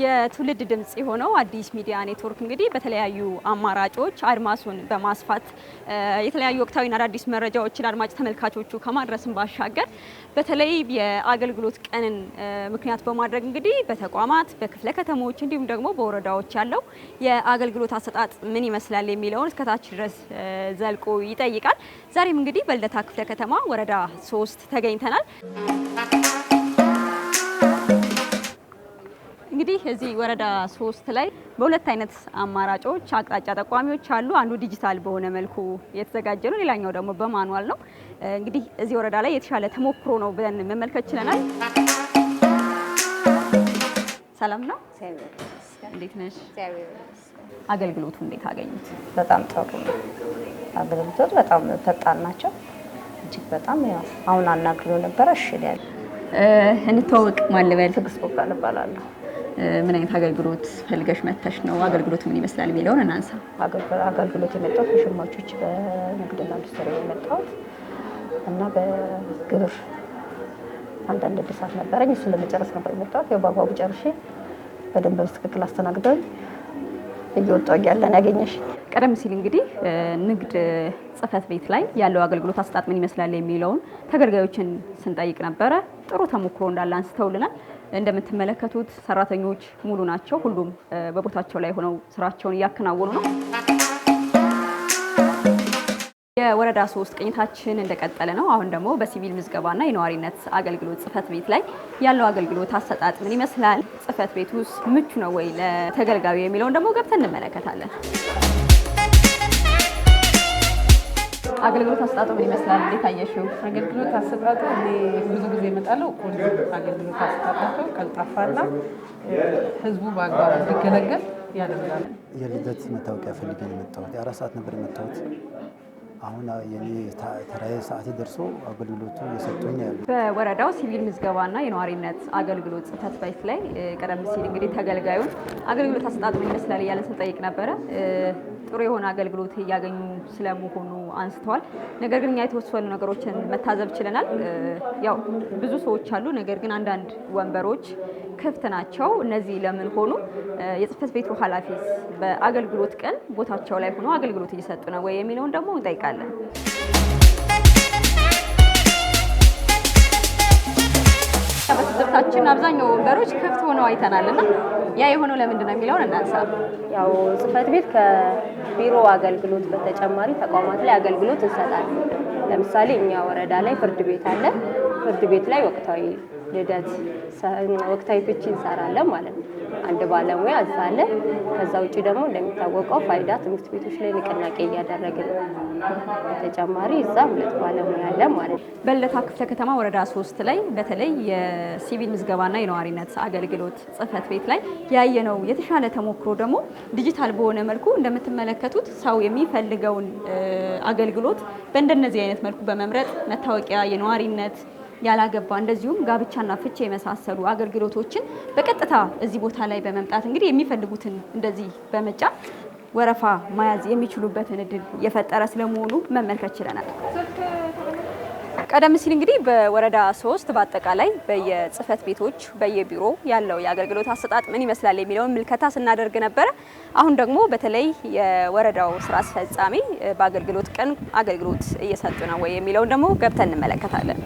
የትውልድ ድምጽ የሆነው አዲስ ሚዲያ ኔትወርክ እንግዲህ በተለያዩ አማራጮች አድማሱን በማስፋት የተለያዩ ወቅታዊና አዳዲስ መረጃዎችን አድማጭ ተመልካቾቹ ከማድረስም ባሻገር በተለይ የአገልግሎት ቀንን ምክንያት በማድረግ እንግዲህ በተቋማት በክፍለ ከተሞች እንዲሁም ደግሞ በወረዳዎች ያለው የአገልግሎት አሰጣጥ ምን ይመስላል የሚለውን እስከታች ድረስ ዘልቆ ይጠይቃል። ዛሬም እንግዲህ በልደታ ክፍለ ከተማ ወረዳ 3 ተገኝተናል። እንግዲህ እዚህ ወረዳ 3 ላይ በሁለት አይነት አማራጮች አቅጣጫ ጠቋሚዎች አሉ። አንዱ ዲጂታል በሆነ መልኩ የተዘጋጀ ነው፣ ሌላኛው ደግሞ በማኑዋል ነው። እንግዲህ እዚህ ወረዳ ላይ የተሻለ ተሞክሮ ነው ብለን መመልከት ችለናል። ሰላም ነው? እንዴት ነሽ? አገልግሎቱ እንዴት አገኙት? በጣም ጥሩ ነው። አገልግሎቱ በጣም ፈጣን ናቸው። እጅግ በጣም ያው አሁን አናግረው ነበር። እሺ ያለ እንተዋወቅ። ማን ልበል? ትግስት ቦጋለ እባላለሁ። ምን አይነት አገልግሎት ፈልገሽ መተሽ ነው? አገልግሎት ምን ይመስላል የሚለውን እናንሳ። አገልግሎት የመጣሁት በሸማቾች በንግድና ኢንዱስትሪ የመጣሁት እና በግብር አንዳንድ እድሳት ነበረኝ። እሱን ለመጨረስ ነበር የመጣሁት። ያው በአግባቡ ጨርሼ በደንብ በትክክል አስተናግደውኝ እየወጣሁ እያለን ያገኘሽ። ቀደም ሲል እንግዲህ ንግድ ጽሕፈት ቤት ላይ ያለው አገልግሎት አሰጣጥ ምን ይመስላል የሚለውን ተገልጋዮችን ስንጠይቅ ነበረ። ጥሩ ተሞክሮ እንዳለ አንስተውልናል። እንደምትመለከቱት ሰራተኞች ሙሉ ናቸው። ሁሉም በቦታቸው ላይ ሆነው ስራቸውን እያከናወኑ ነው። የወረዳ 3 ቅኝታችን እንደቀጠለ ነው። አሁን ደግሞ በሲቪል ምዝገባና የነዋሪነት አገልግሎት ጽሕፈት ቤት ላይ ያለው አገልግሎት አሰጣጥ ምን ይመስላል፣ ጽሕፈት ቤት ውስጥ ምቹ ነው ወይ ለተገልጋዩ የሚለውን ደግሞ ገብተን እንመለከታለን። አገልግሎት አሰጣጡ ምን ይመስላል? እንዴት አየሽው? አገልግሎት አሰጣጡ እኔ ብዙ ጊዜ እመጣለሁ። ቆንጆ አገልግሎት አሰጣጣቸው ቀልጣፋና ህዝቡ በአግባቡ እንዲገለገል ያደርጋል። የልደት መታወቂያ ፈልጌ ነው የመጣሁት። 4 ሰዓት ነበር የመጣሁት። አሁን የኔ ተራዬ ሰዓት ደርሶ አገልግሎቱ እየሰጡኝ ያሉ። በወረዳው ሲቪል ምዝገባና የነዋሪነት አገልግሎት ጽሕፈት ቤት ላይ ቀደም ሲል እንግዲህ ተገልጋዩን አገልግሎት አሰጣጡ ምን ይመስላል እያለን ስንጠይቅ ነበረ። ጥሩ የሆነ አገልግሎት እያገኙ ስለመሆኑ አንስተዋል። ነገር ግን እኛ የተወሰኑ ነገሮችን መታዘብ ችለናል። ያው ብዙ ሰዎች አሉ፣ ነገር ግን አንዳንድ ወንበሮች ክፍት ናቸው። እነዚህ ለምን ሆኑ? የጽሕፈት ቤቱ ኃላፊስ በአገልግሎት ቀን ቦታቸው ላይ ሆኖ አገልግሎት እየሰጡ ነው ወይ የሚለውን ደግሞ እንጠይቃለን። በትምህርታችን አብዛኛው ወንበሮች ክፍት ሆነው አይተናልና ያ የሆነው ለምንድን ነው የሚለውን እናንሳ። ያው ጽሕፈት ቤት ከቢሮ አገልግሎት በተጨማሪ ተቋማት ላይ አገልግሎት እንሰጣለን። ለምሳሌ እኛ ወረዳ ላይ ፍርድ ቤት አለ። ፍርድ ቤት ላይ ወቅታዊ ልደት፣ ወቅታዊ ፍቺ እንሰራለን ማለት ነው። አንድ ባለሙያ እዛ አለ። ከዛ ውጪ ደግሞ እንደሚታወቀው ፋይዳ ትምህርት ቤቶች ላይ ንቅናቄ እያደረግን ነው። በተጨማሪ እዛ 2 ባለሙያ አለ ማለት ነው። በልደታ ክፍለ ከተማ ወረዳ 3 ላይ በተለይ የሲቪል ምዝገባና የነዋሪነት አገልግሎት ጽሕፈት ቤት ላይ ያየነው የተሻለ ተሞክሮ ደግሞ ዲጂታል በሆነ መልኩ እንደምትመለከቱት ሰው የሚፈልገውን አገልግሎት በእንደነዚህ አይነት መልኩ በመምረጥ መታወቂያ፣ የነዋሪነት ያላገባ እንደዚሁም ጋብቻና ፍቺ የመሳሰሉ አገልግሎቶችን በቀጥታ እዚህ ቦታ ላይ በመምጣት እንግዲህ የሚፈልጉትን እንደዚህ በመጫን ወረፋ መያዝ የሚችሉበትን እድል የፈጠረ ስለመሆኑ መመልከት ችለናል። ቀደም ሲል እንግዲህ በወረዳ 3 በአጠቃላይ በየጽሕፈት ቤቶች በየቢሮ ያለው የአገልግሎት አሰጣጥ ምን ይመስላል የሚለውን ምልከታ ስናደርግ ነበረ። አሁን ደግሞ በተለይ የወረዳው ስራ አስፈጻሚ በአገልግሎት ቀን አገልግሎት እየሰጡ ነው ወይ የሚለውን ደግሞ ገብተን እንመለከታለን።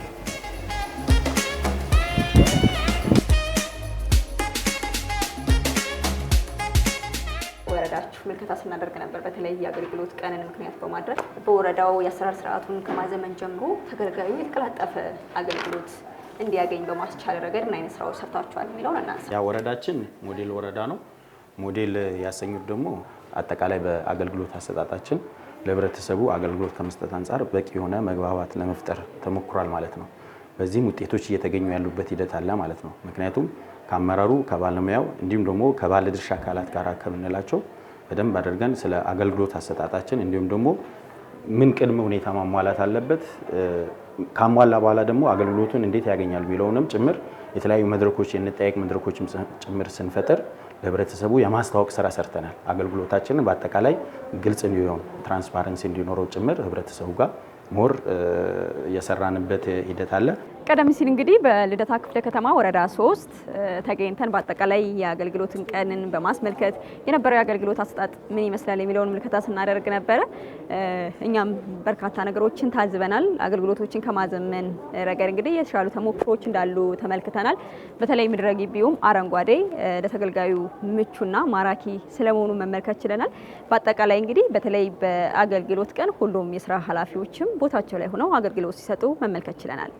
ወረዳችሁ ምልከታ ስናደርግ ነበር። በተለይ የአገልግሎት ቀንን ምክንያት በማድረግ በወረዳው የአሰራር ስርዓቱን ከማዘመን ጀምሮ ተገልጋዩ የተቀላጠፈ አገልግሎት እንዲያገኝ በማስቻል ረገድ ምን አይነት ስራዎች ሰርታችኋል የሚለውን እናንሳ። ያ ወረዳችን ሞዴል ወረዳ ነው። ሞዴል ያሰኙት ደግሞ አጠቃላይ በአገልግሎት አሰጣጣችን ለህብረተሰቡ አገልግሎት ከመስጠት አንጻር በቂ የሆነ መግባባት ለመፍጠር ተሞክሯል ማለት ነው። በዚህም ውጤቶች እየተገኙ ያሉበት ሂደት አለ ማለት ነው። ምክንያቱም ከአመራሩ ከባለሙያው እንዲሁም ደግሞ ከባለድርሻ አካላት ጋር ከምንላቸው በደንብ አድርገን ስለ አገልግሎት አሰጣጣችን እንዲሁም ደግሞ ምን ቅድመ ሁኔታ ማሟላት አለበት፣ ካሟላ በኋላ ደግሞ አገልግሎቱን እንዴት ያገኛሉ የሚለውንም ጭምር የተለያዩ መድረኮች የንጠያቅ መድረኮችም ጭምር ስንፈጥር ለህብረተሰቡ የማስተዋወቅ ስራ ሰርተናል። አገልግሎታችንን በአጠቃላይ ግልጽ እንዲሆን ትራንስፓረንሲ እንዲኖረው ጭምር ህብረተሰቡ ጋር ሞር የሰራንበት ሂደት አለ። ቀደም ሲል እንግዲህ በልደታ ክፍለ ከተማ ወረዳ 3 ተገኝተን በአጠቃላይ የአገልግሎትን ቀንን በማስመልከት የነበረው የአገልግሎት አሰጣጥ ምን ይመስላል የሚለውን ምልከታ ስናደርግ ነበረ። እኛም በርካታ ነገሮችን ታዝበናል። አገልግሎቶችን ከማዘመን ረገድ እንግዲህ የተሻሉ ተሞክሮች እንዳሉ ተመልክተናል። በተለይ ምድረ ግቢውም አረንጓዴ ለተገልጋዩ ምቹና ማራኪ ስለመሆኑ መመልከት ችለናል። በአጠቃላይ እንግዲህ በተለይ በአገልግሎት ቀን ሁሉም የስራ ኃላፊዎችም ቦታቸው ላይ ሆነው አገልግሎት ሲሰጡ መመልከት ችለናል።